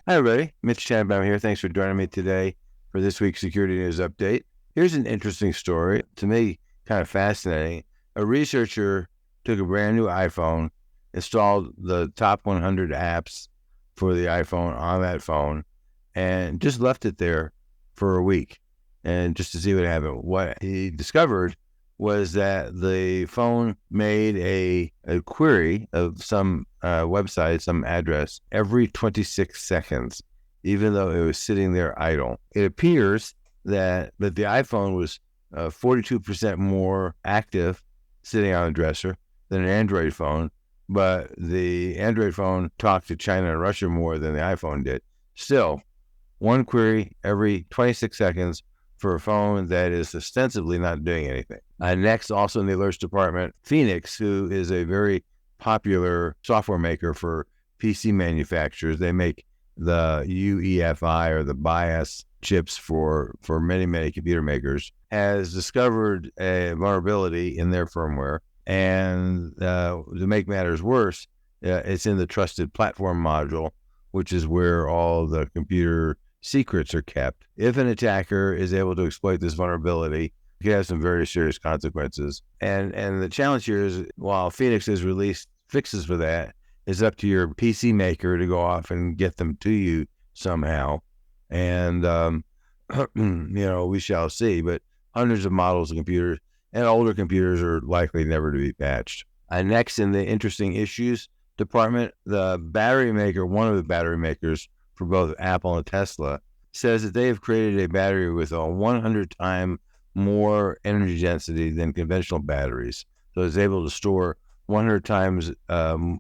Hi, everybody. Mitch Tannenbaum here. Thanks for joining me today for this week's Security News Update. Here's an interesting story, to me, kind of fascinating. A researcher took a brand new iPhone, installed the top 100 apps for the iPhone on that phone, and just left it there for a week and just to see what happened. What he discovered was that the phone made a query of some website, some address, every 26 seconds, even though it was sitting there idle. It appears that the iPhone was 42% more active sitting on the dresser than an Android phone, but the Android phone talked to China and Russia more than the iPhone did. Still, one query every 26 seconds for a phone that is ostensibly not doing anything. Next, also in the alerts department, Phoenix, who is a very popular software maker for PC manufacturers. They make the UEFI or the BIOS chips for many, many computer makers, has discovered a vulnerability in their firmware. And to make matters worse, it's in the trusted platform module, which is where all the computer secrets are kept. If an attacker is able to exploit this vulnerability, it could have some very serious consequences. And the challenge here is, while Phoenix has released fixes for that, it's up to your PC maker to go off and get them to you somehow. And, we shall see. But hundreds of models of computers and older computers are likely never to be patched. Next, in the interesting issues department, the battery maker, one of the battery makers for both Apple and Tesla, says that they have created a battery with a 100 times more energy density than conventional batteries. So it's able to store 100 times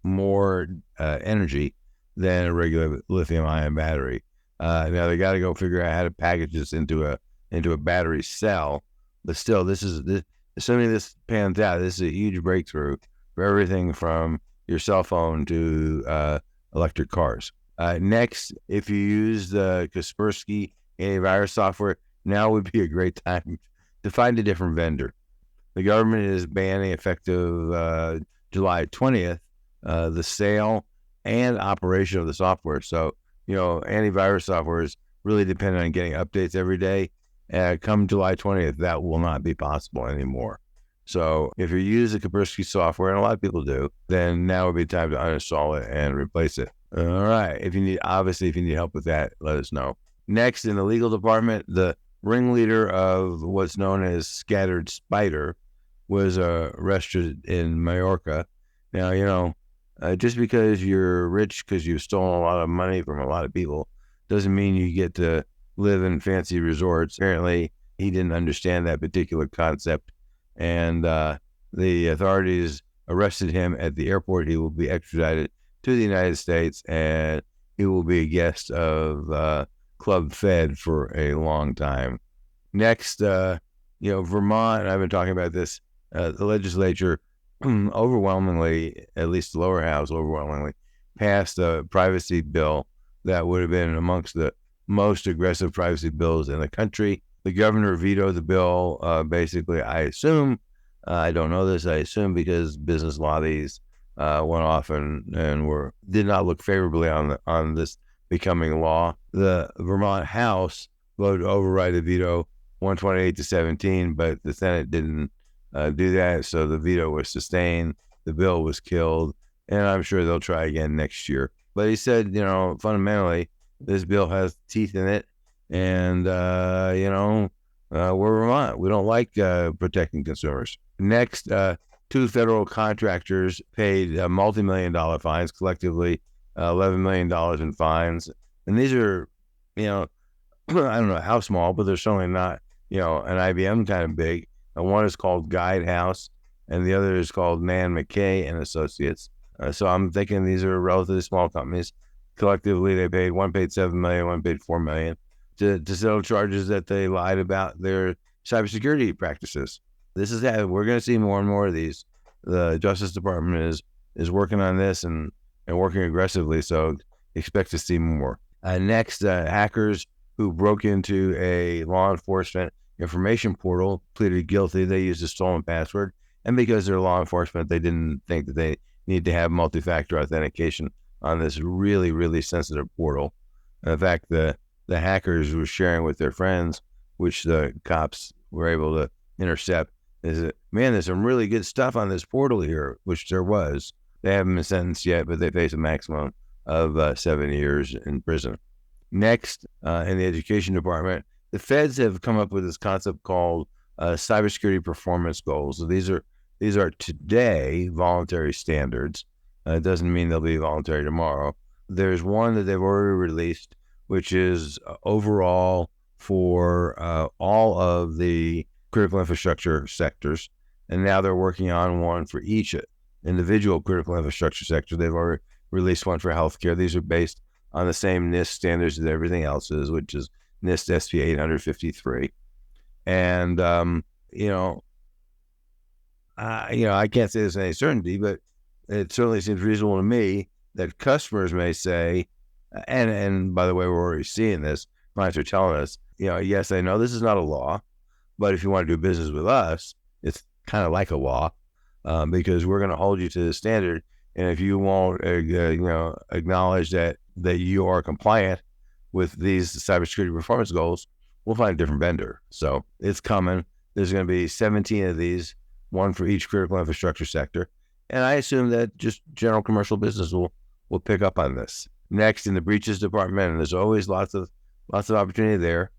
more energy than a regular lithium-ion battery. Now they got to go figure out how to package this into a battery cell. But still, assuming this pans out, this is a huge breakthrough for everything from your cell phone to electric cars. Next, if you use the Kaspersky antivirus software, now would be a great time to find a different vendor. The government is banning, effective July 20th, the sale and operation of the software. So, antivirus software is really dependent on getting updates every day. Come July 20th, that will not be possible anymore. So if you use the Kaspersky software, and a lot of people do, then now would be time to uninstall it and replace it. All right. If you need help with that, let us know. Next, in the legal department, the ringleader of what's known as Scattered Spider was arrested in Mallorca. Now, just because you're rich because you've stolen a lot of money from a lot of people doesn't mean you get to live in fancy resorts. Apparently, he didn't understand that particular concept, and the authorities arrested him at the airport. He will be extradited to the United States, and he will be a guest of Club Fed for a long time. Next, Vermont, I've been talking about this, the legislature overwhelmingly, at least the lower house overwhelmingly, passed a privacy bill that would have been amongst the most aggressive privacy bills in the country. The governor vetoed the bill, basically, I assume, I don't know this, I assume because business lobbies went off and did not look favorably on this becoming law. The Vermont House voted to override the veto 128-17, but the Senate didn't do that, so the veto was sustained. The bill was killed, and I'm sure they'll try again next year. But he said, fundamentally, this bill has teeth in it, and we're Vermont. We don't like protecting consumers. Next, two federal contractors paid multi-million-dollar fines, collectively $11 million in fines. And these are, I don't know how small, but they're certainly not, an IBM kind of big. One is called Guidehouse, and the other is called Nan McKay and Associates. So I'm thinking these are relatively small companies. Collectively, one paid $7 million, one paid $4 million to settle charges that they lied about their cybersecurity practices. This is how we're going to see more and more of these. The Justice Department is working on this and working aggressively, so expect to see more. Next, hackers who broke into a law enforcement information portal pleaded guilty. They used a stolen password, and because they're law enforcement, they didn't think that they need to have multi-factor authentication on this really, really sensitive portal. In fact, the hackers were sharing with their friends, which the cops were able to intercept, is that, man, there's some really good stuff on this portal here, which there was. They haven't been sentenced yet, but they face a maximum of 7 years in prison. Next, in the education department, the feds have come up with this concept called cybersecurity performance goals. So these are today voluntary standards. It doesn't mean they'll be voluntary tomorrow. There's one that they've already released, which is overall for all of the critical infrastructure sectors. And now they're working on one for each individual critical infrastructure sector. They've already released one for healthcare. These are based on the same NIST standards that everything else is, which is NIST SP 853. And, I can't say this with any certainty, but it certainly seems reasonable to me that customers may say, and by the way, we're already seeing this, clients are telling us, yes, I know this is not a law, but if you want to do business with us, it's kind of like a law, because we're going to hold you to the standard. And if you won't, acknowledge that you are compliant with these cybersecurity performance goals, we'll find a different vendor. So it's coming. There's going to be 17 of these, one for each critical infrastructure sector. And I assume that just general commercial business will pick up on this. Next, in the breaches department, and there's always lots of opportunity there,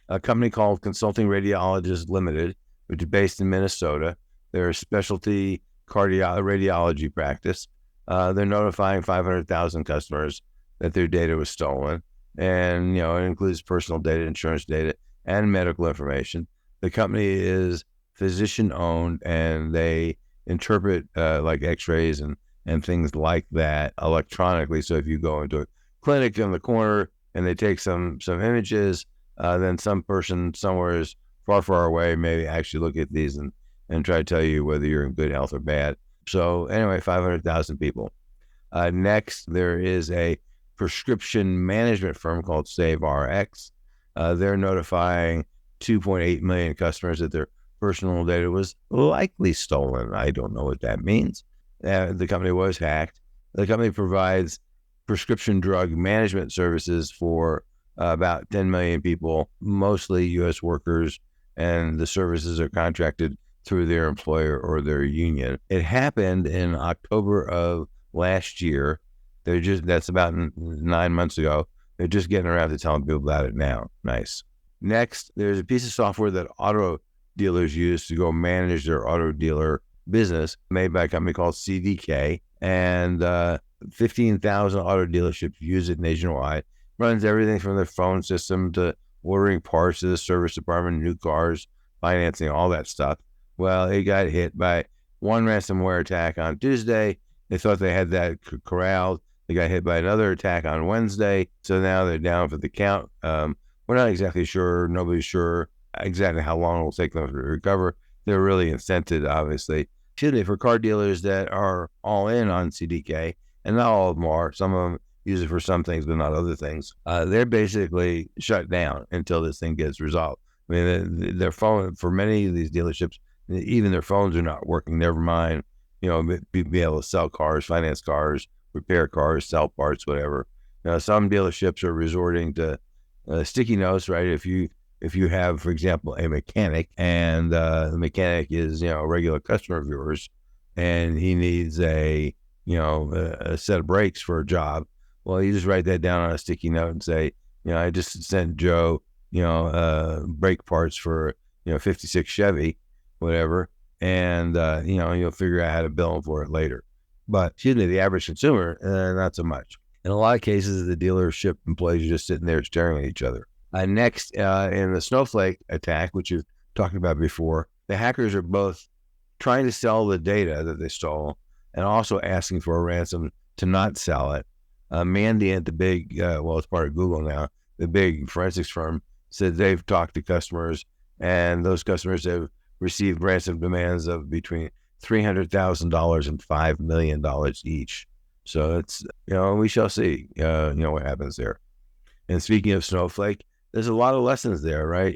a company called Consulting Radiologists Limited, which is based in Minnesota. They're a specialty radiology practice. They're notifying 500,000 customers that their data was stolen. And, it includes personal data, insurance data, and medical information. The company is physician-owned, and they interpret like x-rays and things like that electronically. So if you go into a clinic in the corner and they take some images, then some person somewhere is far away maybe actually look at these and try to tell you whether you're in good health or bad. So anyway, 500,000 people. Next, there is a prescription management firm called SaveRx. They're notifying 2.8 million customers that their personal data was likely stolen. I don't know what that means. The company was hacked. The company provides prescription drug management services for about 10 million people, mostly U.S. workers, and the services are contracted through their employer or their union. It happened in October of last year. That's about 9 months ago. They're just getting around to telling people about it now. Nice. Next, there's a piece of software that auto dealers use to go manage their auto dealer business, made by a company called CDK, and 15,000 auto dealerships use it nationwide. Runs everything from their phone system to ordering parts to the service department, new cars, financing, all that stuff. Well, it got hit by one ransomware attack on Tuesday. They thought they had that corralled. They got hit by another attack on Wednesday. So now they're down for the count. We're not exactly sure. Nobody's sure exactly how long it will take them to recover. They're really incented, obviously. For car dealers that are all in on CDK, and not all of them are. Some of them use it for some things, but not other things. They're basically shut down until this thing gets resolved. I mean, their phone, for many of these dealerships, even their phones are not working. Never mind, be able to sell cars, finance cars, repair cars, sell parts, whatever. Some dealerships are resorting to sticky notes, right? If you have, for example, a mechanic, and the mechanic is, a regular customer of yours, and he needs a set of brakes for a job, well, you just write that down on a sticky note and say, I just sent Joe, brake parts for, 56 Chevy, whatever, and, you'll figure out how to bill him for it later. But, the average consumer, not so much. In a lot of cases, the dealership employees are just sitting there staring at each other. Next, in the Snowflake attack, which you've talked about before, the hackers are both trying to sell the data that they stole and also asking for a ransom to not sell it. Mandiant, the big, it's part of Google now, the big forensics firm, said they've talked to customers, and those customers have received ransom demands of between $300,000 and $5 million each. So it's, we shall see, what happens there. And speaking of Snowflake, there's a lot of lessons there, right?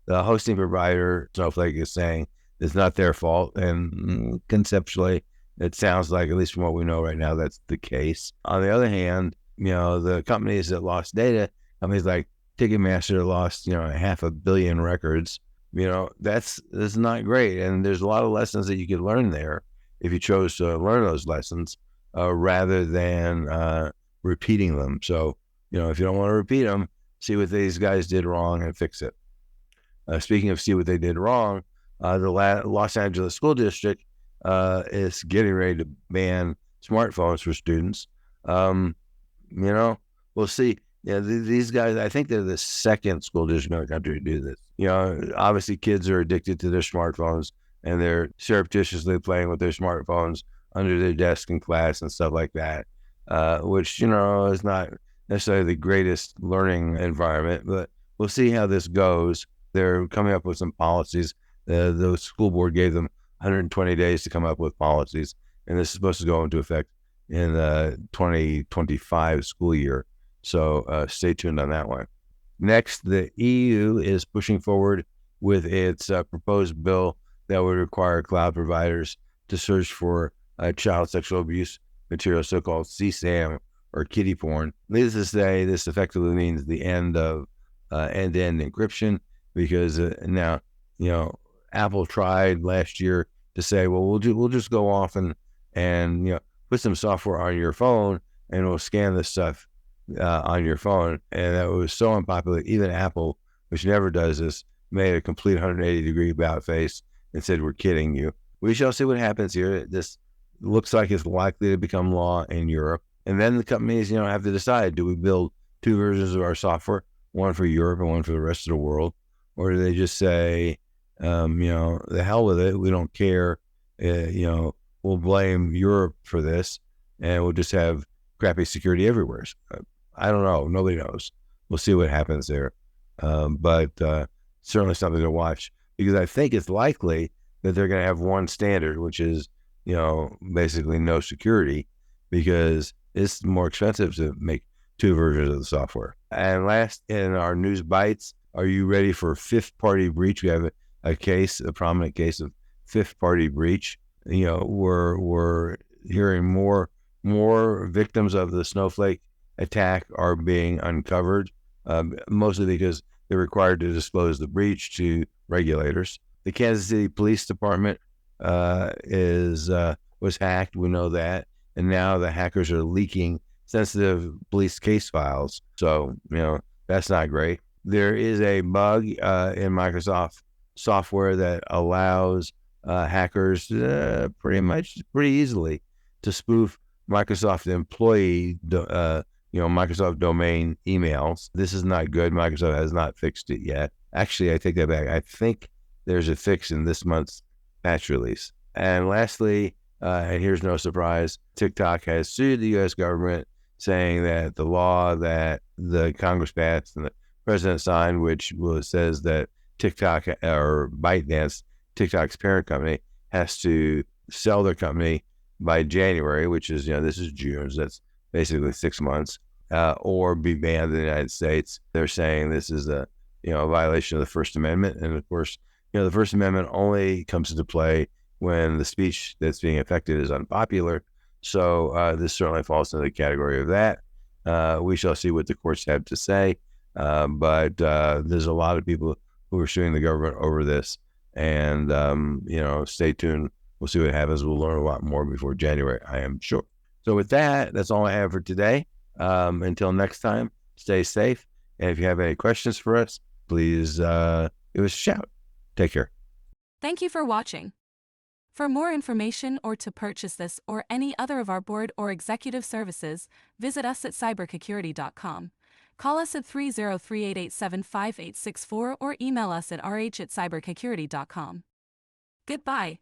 The hosting provider, Snowflake, is saying it's not their fault. And conceptually, it sounds like, at least from what we know right now, that's the case. On the other hand, the companies that lost data Companies like Ticketmaster lost, 500 million records. That's not great. And there's a lot of lessons that you could learn there if you chose to learn those lessons rather than repeating them. So, if you don't want to repeat them, see what these guys did wrong and fix it. Speaking of see what they did wrong, the Los Angeles School District is getting ready to ban smartphones for students. We'll see. These guys, I think they're the second school district in the country to do this. Obviously kids are addicted to their smartphones and they're surreptitiously playing with their smartphones under their desk in class and stuff like that, which, is not necessarily the greatest learning environment, but we'll see how this goes. They're coming up with some policies. The school board gave them 120 days to come up with policies, and this is supposed to go into effect in the 2025 school year. So stay tuned on that one. Next, the EU is pushing forward with its proposed bill that would require cloud providers to search for child sexual abuse material, so-called CSAM or kiddie porn. Needless to say, this effectively means the end of end-to-end encryption, because now, Apple tried last year to say, well, we'll just go off and put some software on your phone and we'll scan this stuff on your phone. And that was so unpopular. Even Apple, which never does this, made a complete 180-degree about face and said, we're kidding you. We shall see what happens here. This looks like it's likely to become law in Europe. And then the companies, have to decide, do we build two versions of our software, one for Europe and one for the rest of the world? Or do they just say, the hell with it, we don't care, we'll blame Europe for this and we'll just have crappy security everywhere. I don't know. Nobody knows. We'll see what happens there. But certainly something to watch, because I think it's likely that they're going to have one standard, which is, basically no security, because it's more expensive to make two versions of the software. And last in our news bites, are you ready for fifth party breach? We have a prominent case of fifth party breach. We're hearing more victims of the Snowflake attack are being uncovered, mostly because they're required to disclose the breach to regulators. The Kansas City Police Department was hacked. We know that. And now the hackers are leaking sensitive police case files. So, that's not great. There is a bug in Microsoft software that allows hackers pretty easily to spoof Microsoft employee, Microsoft domain emails. This is not good. Microsoft has not fixed it yet. Actually, I take that back. I think there's a fix in this month's patch release. And lastly, and here's no surprise, TikTok has sued the U.S. government, saying that the law that the Congress passed and the president signed, which says that TikTok or ByteDance, TikTok's parent company, has to sell their company by January, which is, this is June, so that's basically 6 months, or be banned in the United States. They're saying this is a violation of the First Amendment. And of course, the First Amendment only comes into play when the speech that's being affected is unpopular. So this certainly falls into the category of that. We shall see what the courts have to say. But there's a lot of people who are suing the government over this. And, stay tuned. We'll see what happens. We'll learn a lot more before January, I am sure. So with that, that's all I have for today. Until next time, stay safe. And if you have any questions for us, please give us a shout. Take care. Thank you for watching. For more information or to purchase this or any other of our board or executive services, visit us at cybersecurity.com. Call us at 303-887-5864 or email us at rh@cybersecurity.com. Goodbye.